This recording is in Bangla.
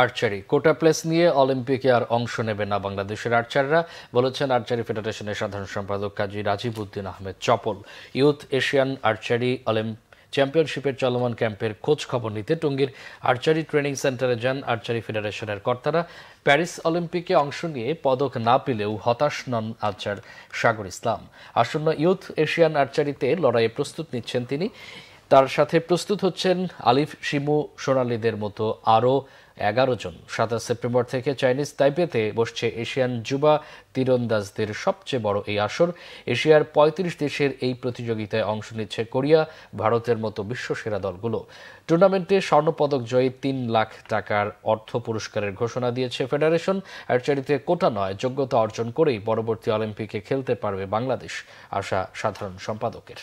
আর্চারি কোটা প্লেস নিয়ে অলিম্পিকে আর অংশ নেবে না বাংলাদেশের আর্চাররা, বলেছেন আর্চারি ফেডারেশনের সাধারণ সম্পাদক কাজী রাজীব উদ্দিন আহমেদ চপল। ইউথ এশিয়ান আর্চারি চ্যাম্পিয়নশিপের চলমান ক্যাম্পের খোঁজ খবর নিতে টঙ্গীর আর্চারি ট্রেনিং সেন্টারে যান আর্চারি ফেডারেশনের কর্তারা। প্যারিস অলিম্পিকে অংশ নিয়ে পদক না পেলেও হতাশ নন আর্চার সাগর ইসলাম। আসন্ন ইউথ এশিয়ান আর্চারিতে লড়াইয়ে প্রস্তুত নিচ্ছেন তিনি। তার সাথে প্রস্তুত হচ্ছেন আলিফ, শিমু, সোনালীদের মতো আরও 11 জন। 27 সেপ্টেম্বর থেকে চাইনিজ তাইপেতে বসছে এশিয়ান যুবা তীরন্দাজদের সবচেয়ে বড় এই আসর। এশিয়ার ৩৫ দেশের এই প্রতিযোগিতায় অংশ নিচ্ছে কোরিয়া, ভারতের মতো বিশ্বসেরা দলগুলো। টুর্নামেন্টে স্বর্ণপদক জয়ী ৩ লাখ টাকার অর্থ পুরস্কারের ঘোষণা দিয়েছে ফেডারেশন। আর্চারিতে কোটা নয়, যোগ্যতা অর্জন করেই পরবর্তী অলিম্পিকে খেলতে পারবে বাংলাদেশ, আশা সাধারণ সম্পাদকের।